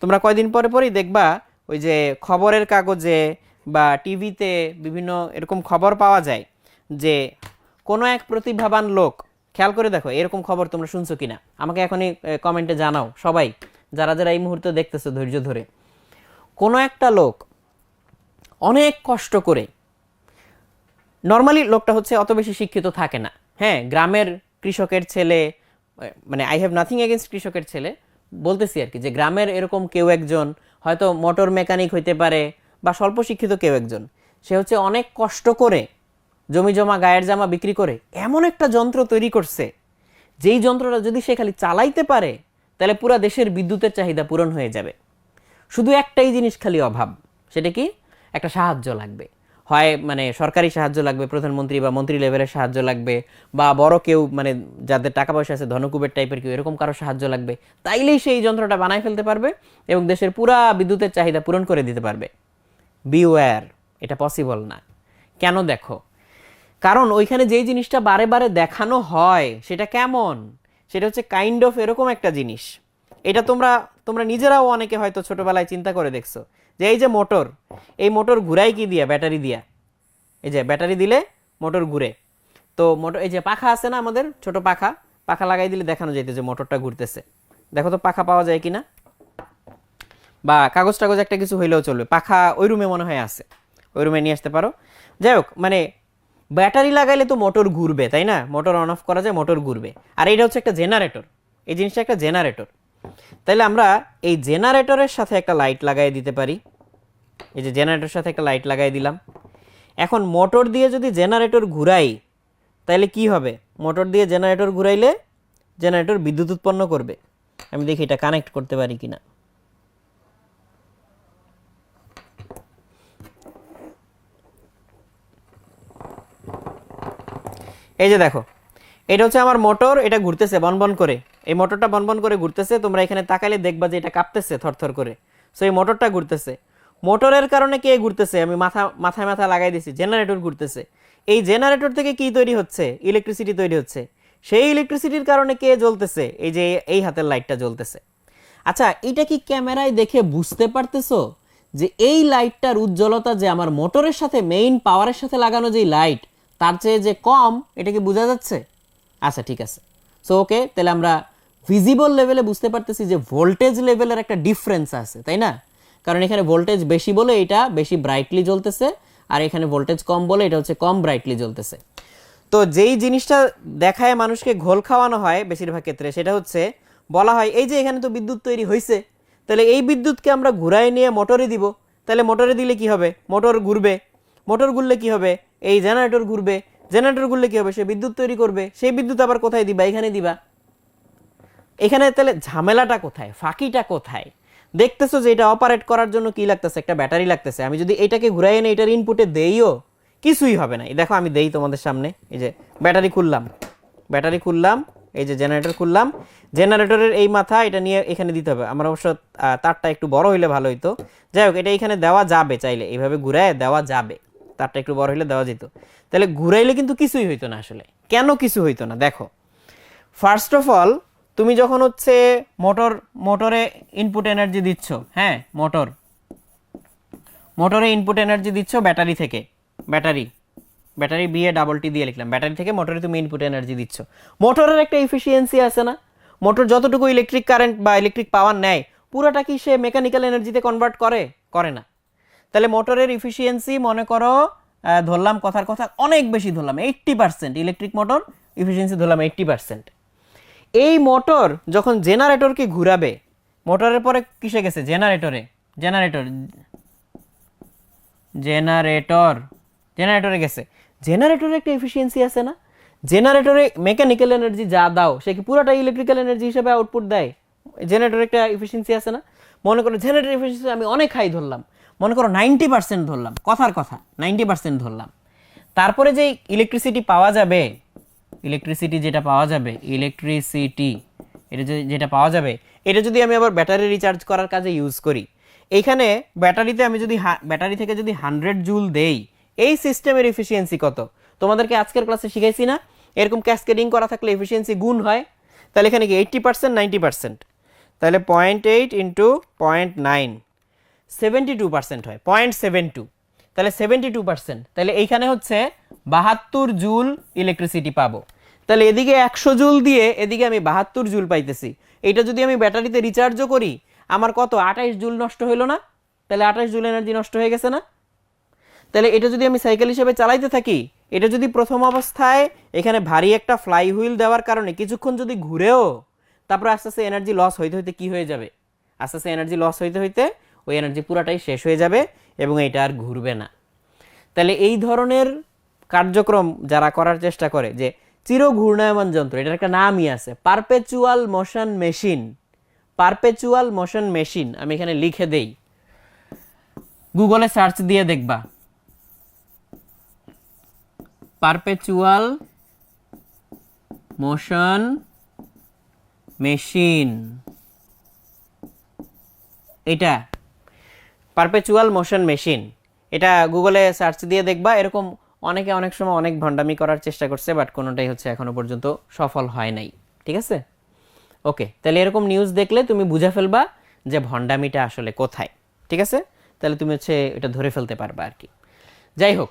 তোমরা কয়দিন পরে পরেই দেখবা ওই যে খবরের কাগজে বা টিভিতে বিভিন্ন এরকম খবর পাওয়া যায় যে কোনো এক প্রতিভাবান লোক, খেয়াল করে দেখো এরকম খবর তোমরা শুনছো কিনা, আমাকে এখনই কমেন্টে জানাও সবাই, যারা যারা এই মুহূর্তে দেখতেছো ধৈর্য ধরে। কোনো একটা লোক অনেক কষ্ট করে, নর্মালি লোকটা হচ্ছে অত বেশি শিক্ষিত থাকে না, হ্যাঁ, গ্রামের কৃষকের ছেলে, মানে আই হ্যাভ নাথিং এগেনস্ট কৃষকের ছেলে, বলতেছি আর কি, যে গ্রামের এরকম কেউ একজন হয়তো মোটর মেকানিক হইতে পারে বা স্বল্প শিক্ষিত কেউ একজন, সে হচ্ছে অনেক কষ্ট করে জমি জমা গায়ের জামা বিক্রি করে এমন একটা যন্ত্র তৈরি করছে, যেই যন্ত্রটা যদি সে খালি চালাইতে পারে তাহলে পুরো দেশের বিদ্যুতের চাহিদা পূরণ হয়ে যাবে। শুধু একটাই জিনিস খালি অভাব, সেটা কি, একটা সাহায্য লাগবে, হয় মানে সরকারি সাহায্য লাগবে, প্রধানমন্ত্রী বা মন্ত্রী লেভেলের সাহায্য লাগবে, বা বড় কেউ মানে যাদের টাকা পয়সা আছে ধনকুবের টাইপের কেউ এরকম কারো সাহায্য লাগবে, তাইলেই সেই যন্ত্রটা বানাই ফেলতে পারবে এবং দেশের পুরা বিদ্যুতের চাহিদা পূরণ করে দিতে পারবে। বিওয়্যার, এটা পসিবল না। কেন দেখো, কারণ ওইখানে যেই জিনিসটা বারে বারে দেখানো হয় সেটা কেমন, সেটা হচ্ছে কাইন্ড অফ এরকম একটা জিনিস। এটা তোমরা তোমরা নিজেরাও অনেকে হয়তো ছোটবেলায় চিন্তা করে দেখছো যে এই যে মোটর, এই মোটর ঘুরাই কি দিয়া, ব্যাটারি দিয়া, এই যে ব্যাটারি দিলে মোটর ঘুরে। তো মোটর, এই যে পাখা আছে না আমাদের ছোট পাখা, পাখা লাগাই দিলে দেখানো যাইতে যে মোটরটা ঘুরতেছে। দেখো তো পাখা পাওয়া যায় কিনা, বা কাগজ টাগজ একটা কিছু হইলেও চলবে, পাখা ওই রুমে মনে হয় আছে, ওই রুমে নিয়ে আসতে পারো। যাই হোক, মানে ব্যাটারি লাগাইলে তো মোটর ঘুরবে, তাই না, মোটর অন অফ করা যায়, মোটর ঘুরবে। আর এটা হচ্ছে একটা জেনারেটর, এই জিনিসটা একটা জেনারেটর। তাইলে আমরা এই জেনারেটরের সাথে একটা লাইট লাগাই দিতে পারি, এই যে জেনারেটরের সাথে একটা লাইট লাগাই দিলাম। এখন মোটর দিয়ে যদি জেনারেটর ঘুরাই তাহলে কি হবে, মোটর দিয়ে জেনারেটর ঘুরাইলে জেনারেটর বিদ্যুৎ উৎপন্ন করবে। আমি দেখি এটা কানেক্ট করতে পারি কিনা। এই যে দেখো, এটা হচ্ছে আমার মোটর, এটা ঘুরতেছে বনবন করে, এই মোটরটা বনবন করে ঘুরতেছে, তোমরা এখানে তাকালে দেখবা যে এটা কাঁপতেছে থরথর করে। সো এই মোটরটা ঘুরতেছে, মোটরের কারণে কে ঘুরতেছে, আমি মাথায় মাথা লাগাই দিছি, জেনারেটর ঘুরতেছে। এই জেনারেটর থেকে কি তৈরি হচ্ছে, ইলেকট্রিসিটি তৈরি হচ্ছে, সেই ইলেকট্রিসিটির কারণে কে জ্বলতেছে, এই যে এই হাতের লাইটটা জ্বলতেছে। আচ্ছা, এটা কি ক্যামেরায় দেখে বুঝতে পারতেছো যে এই লাইটটার উজ্জ্বলতা যে আমার মোটরের সাথে মেইন পাওয়ারের সাথে লাগানো যে লাইট তার চেয়ে যে কম, এটা কি বোঝা যাচ্ছে? আচ্ছা ঠিক আছে, সো ওকে, তাহলে আমরা ভিজিবল লেভেলে বুঝতে পারতেছি যে ভোল্টেজ লেভেলের একটা ডিফারেন্স আছে, তাই না? কারণ এখানে ভোল্টেজ বেশি বলে এটা বেশি ব্রাইটলি জ্বলতেছে, আর এখানে ভোল্টেজ কম বলে এটা হচ্ছে কম ব্রাইটলি জ্বলতেছে। তো যেই জিনিসটা দেখায় মানুষকে ঘোল খাওয়ানো হয় বেশিরভাগ ক্ষেত্রে, সেটা হচ্ছে বলা হয় এই যে এখানে তো বিদ্যুৎ তৈরি হয়েছে, তাহলে এই বিদ্যুৎকে আমরা ঘুরাই নিয়ে মোটরে দিব, তাহলে মোটরে দিলে কি হবে, মোটর ঘুরবে, মোটর ঘুরলে কি হবে, এই জেনারেটর ঘুরবে, জেনারেটর ঘুরলে কি হবে, সে বিদ্যুৎ তৈরি করবে, সেই বিদ্যুৎ আবার কোথায় দিবা, এখানে দিবা। এখানে তাহলে ঝামেলাটা কোথায়, ফাঁকিটা কোথায়? দেখতেছো যে এটা অপারেট করার জন্য কি লাগতেছে, একটা ব্যাটারি লাগতেছে। আমি যদি এটাকে ঘুরাই এনে এটার ইনপুটে দেইও কিছুই হবে না। এই দেখো আমি দেই তোমাদের সামনে, এই যে ব্যাটারি খুললাম, ব্যাটারি খুললাম, এই যে জেনারেটর খুললাম, জেনারেটরের এই মাথা এটা নিয়ে এখানে দিতে হবে। আমার অবশ্য তারটা একটু বড় হইলে ভালো হইতো, যাই হোক এটা এখানে দেওয়া যাবে, চাইলে এইভাবে ঘুরায় দেওয়া যাবে, তারটা একটু বড় হইলে দেওয়া যেত। তাহলে ঘুরাইলে কিন্তু কিছুই হইতো না। আসলে কেন কিছু হইতো না, দেখো ফার্স্ট অফ অল তুমি যখন হচ্ছে মোটরে ইনপুট এনার্জি দিচ্ছ, হ্যাঁ মোটরে ইনপুট এনার্জি দিচ্ছ ব্যাটারি থেকে, ব্যাটারি বিএ ডাবল টি দিয়ে লিখলাম, ব্যাটারি থেকে মোটরে তুমি ইনপুট এনার্জি দিচ্ছ। মোটরের একটা এফিসিয়েন্সি আছে না, মোটর যতটুকু ইলেকট্রিক কারেন্ট বা ইলেকট্রিক পাওয়ার নেয় পুরোটা কি সে মেকানিক্যাল এনার্জিতে কনভার্ট করে না। তাহলে মোটরের ইফিসিয়েন্সি মনে করো ধরলাম কথার কথা অনেক বেশি ধরলাম 80%, ইলেকট্রিক মোটর ইফিসিয়েন্সি ধরলাম 80%। এই মোটর যখন জেনারেটরকে ঘুরাবে, মোটরের পরে কিসে গেছে, জেনারেটরে গেছে, জেনারেটরে একটা এফিসিয়েন্সি আছে না, জেনারেটরে মেকানিক্যাল এনার্জি যা দাও সে কি পুরোটাই ইলেকট্রিক্যাল এনার্জি হিসেবে আউটপুট দেয়, জেনারেটরে একটা এফিসিয়েন্সি আছে না। মনে করো জেনারেটর এফিসিয়েন্সি আমি অনেক হাই ধরলাম, মনে করো 90% ধরলাম, কথার কথা 90% ধরলাম। তারপরে যে ইলেকট্রিসিটি পাওয়া যাবে, যেটা পাওয়া যাবে এটা যদি আমি আবার ব্যাটারি রিচার্জ করার কাজে ইউজ করি, এইখানে ব্যাটারিতে আমি যদি ব্যাটারি থেকে যদি 100 জুল দেই, এই সিস্টেমের এফিসিয়েন্সি কত তোমাদেরকে আজকের ক্লাসে শিখাইছি না, এরকম ক্যাসকেডিং করা থাকলে এফিসিয়েন্সি গুণ হয়। তাহলে এখানে কি 80% 90%, তাহলে 0.8 ইন্টু 0.9 72% হয় 0.72, তাহলে 72%, তাহলে এইখানে হচ্ছে 72 জুল ইলেকট্রিসিটি পাবো। তাহলে এদিকে 100 জুল দিয়ে এদিকে আমি 72 জুল পাইতেছি। এইটা যদি আমি ব্যাটারিতে রিচার্জও করি আমার কত 28 জুল নষ্ট হইলো না? তাহলে 28 জুল এনার্জি নষ্ট হয়ে গেছে না? তাহলে এটা যদি আমি সাইকেল হিসেবে চালাইতে থাকি, এটা যদি প্রথম অবস্থায় এখানে ভারী একটা ফ্লাই হুইল দেওয়ার কারণে কিছুক্ষণ যদি ঘুরেও তারপর আস্তে আস্তে এনার্জি লস হইতে হইতে কি হয়ে যাবে, আস্তে আস্তে এনার্জি লস হইতে হইতে ওই এনার্জি পুরাটাই শেষ হয়ে যাবে এবং এটা আর ঘুরবে না। তাহলে এই ধরনের কার্যক্রম যারা করার চেষ্টা করে যে চির ঘূর্ণায়মান যন্ত্র, এটার একটা নামই আছে, perpetual motion machine. Perpetual motion machine আমি এখানে লিখে দেই, গুগলে সার্চ দিয়ে দেখবা পারপেচুয়াল মোশন মেশিন, এটা পারপেচুয়াল মোশন মেশিন, এটা গুগলে সার্চ দিয়ে দেখবা। এরকম অনেকে অনেক সময় অনেক ভণ্ডামি করার চেষ্টা করছে, বাট কোনোটাই হচ্ছে এখনো পর্যন্ত সফল হয় নাই। ঠিক আছে, ওকে। তাহলে এরকম নিউজ দেখলে তুমি বুঝে ফেলবা যে ভণ্ডামিটা আসলে কোথায়। ঠিক আছে, তাহলে তুমি হচ্ছে এটা ধরে ফেলতে পারবা আর কি। যাই হোক,